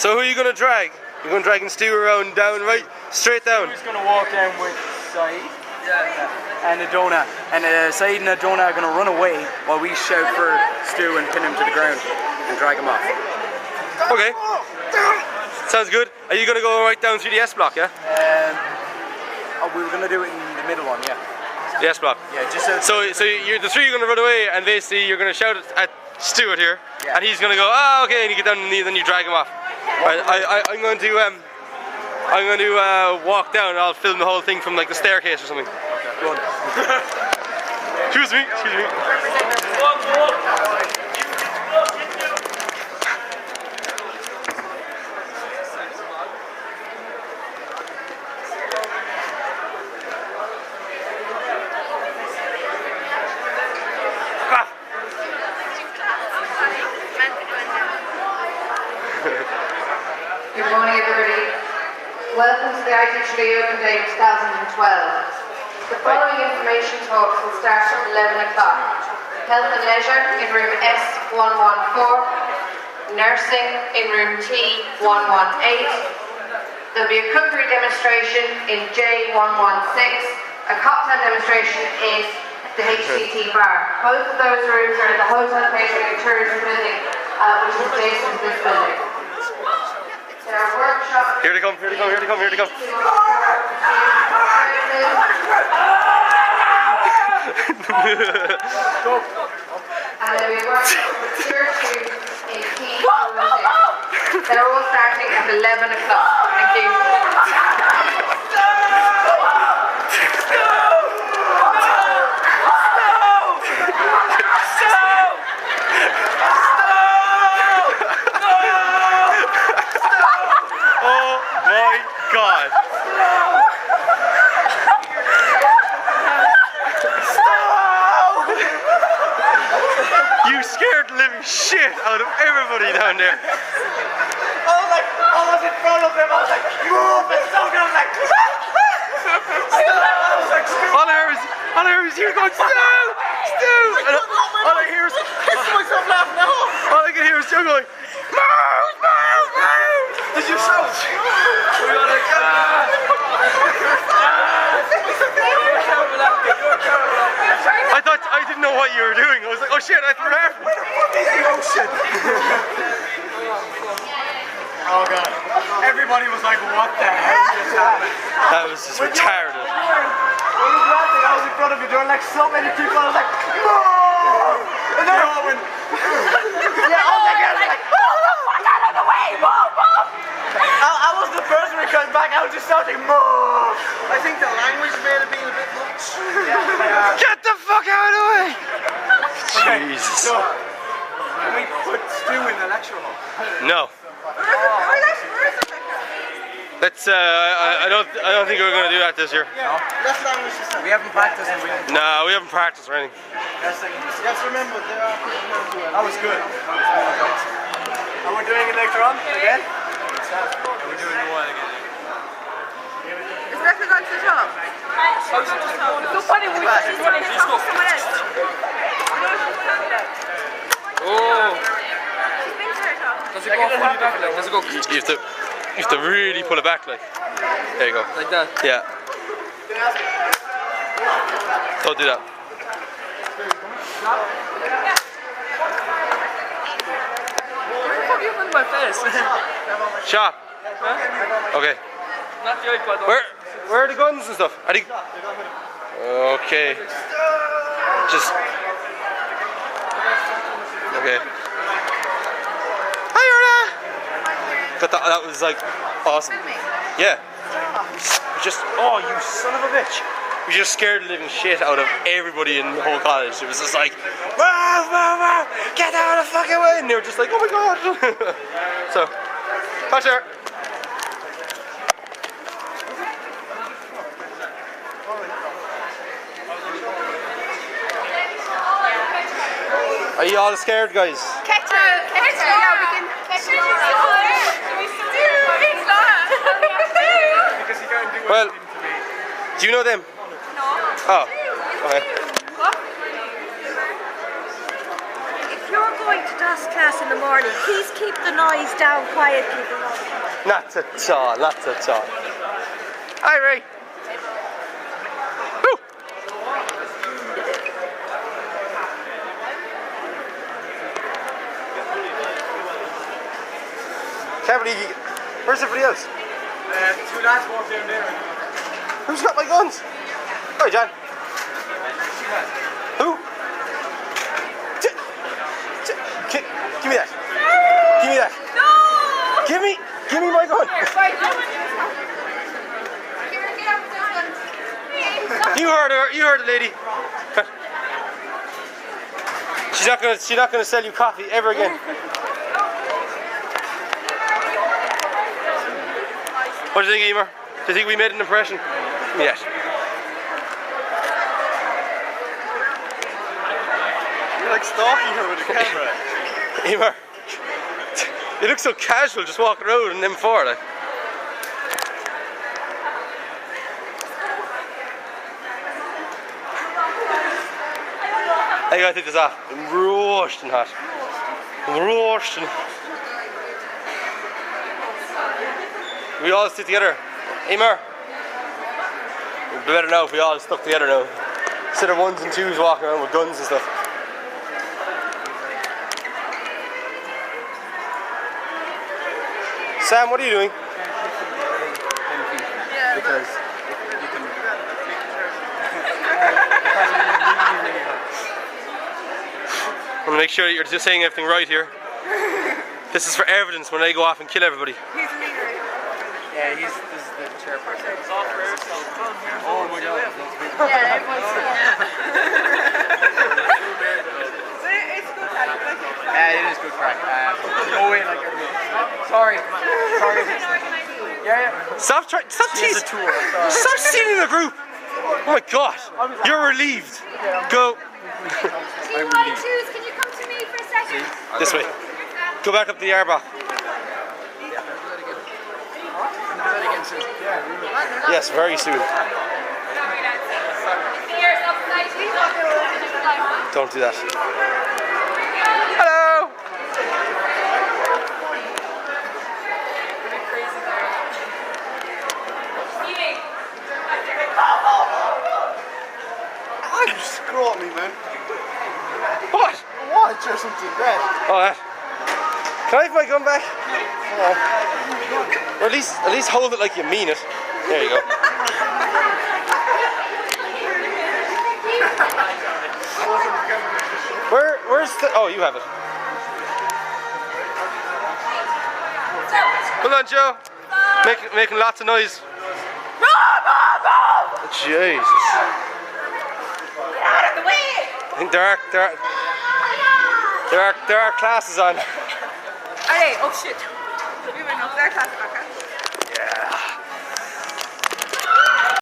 So who are you going to drag? You're going to drag Stu around, down, right? Straight down. Stu's going to walk down with Saeed and Adona. And Saeed and Adona are going to run away while we shout for Stu and pin him to the ground and drag him off. Okay. Sounds good. Are you going to go right down through the S block, yeah? We were going to do it in the middle one, yeah. The S block? Yeah, just so the three are going to run away and basically you're going to shout at Stuart here, and he's going to go, oh, okay, and you get down and then you drag him off. Right, I'm going to walk down and I'll film the whole thing from like the staircase or something. Okay. Go on. Excuse me. Good morning, everybody. Welcome to the Tralee Open Day 2012. The following information talks will start at 11 o'clock. Health and Leisure in room S114, Nursing in room T118. There will be a cookery demonstration in J116, a cocktail demonstration in the HCT bar. Both of those rooms are in the Hotel Catering and Tourism building, which is adjacent to this building. Here they come. And there'll be a workshop with Syracuse in T206. They're all starting at 11 o'clock. Thank you. God. You scared the living shit out of everybody down there. I was in front of them, I was like, move, and so good, I was like, all I heard was you going, Stu! And all I hear is, myself laughing at home. all I can hear is Stu going, move! Did you shout? We were like, I didn't know what you were doing. I was like, oh shit, I threw her. Where the fuck is the ocean? Oh god. Everybody was like, what the hell just happened? That was just retarded. When you were laughing, I was in front of you, there were like so many people, I was like, move! And then all went, yeah, all the girls were like, move the fuck out of the way, move! I was the first one coming back, I was just shouting, move! I think the language may have been a bit much. Get the fuck out of the way! Okay, Jesus. so, can we put Stu in the lecture hall? No. Let's. I don't think we're gonna do that this year. Yeah. Less language this time. We haven't practiced and we. No, we haven't practiced or anything. Let's remember there are people. That was good. And we're doing it later on again. And we're doing the one again. Is that going to the top? So funny, we just want to talk to someone else. Oh. Does it go fully back? Like, does it go? You have to really pull it back, like. There you go. Like that? Yeah. Don't do that. What the fuck are you putting in my face? Shop. Huh? Okay. Not the iPad. Where are the guns and stuff? Are they... Okay. Just... Okay. That was like awesome. Yeah. Just, oh, you son of a bitch. We just scared the living shit out of everybody in the whole college. It was just like, wow, get out of the fucking way. And they were just like, oh my god. So, hi, sir. Are you all scared, guys? Well, do you know them? No. Oh, okay. What? If you're going to dance class in the morning. Please keep the noise down quietly. Not at all, not at all. Hi, Ray. Woo! Can't believe you. Where's everybody else? Two lads walked down there. Who's got my guns? Hi, John. Who? Give me that. Give me that. No! Give me my gun. You heard her. You heard the lady. She's not gonna sell you coffee ever again. What do you think, Emer? Do you think we made an impression? Yes. You're like stalking her with the camera. Emer, you look so casual just walking around in M4 like. I gotta take this off. I'm roasting hot. I'm roasting. We all sit together. Emer. It'd be better now if we all stuck together now. Instead of ones and twos walking around with guns and stuff. Sam, what are you doing? Because I'm gonna make sure that you're just saying everything right here. This is for evidence when I go off and kill everybody. He's the leader. yeah, this is the chairperson. Oh my god. Yeah, everyone's It's good crack. Yeah, it is good crack. Go in like everyone. Sorry. Yeah. Stop teasing. Stop stealing the group. Oh my god. You're relieved. Go. T12s, can you come to me for a second? This way. Go back up to the airbag. Yes, very soon. Don't do that. Hello. You screw at me, man. What? What? Just something bad. Oh, that. Can I have my gun back? Or at least hold it like you mean it. There you go. Where's the? Oh, you have it. Hold on, Joe. Making lots of noise. Jesus. Out of the way! I think there are classes on. Alright, oh shit. We went up there, class back.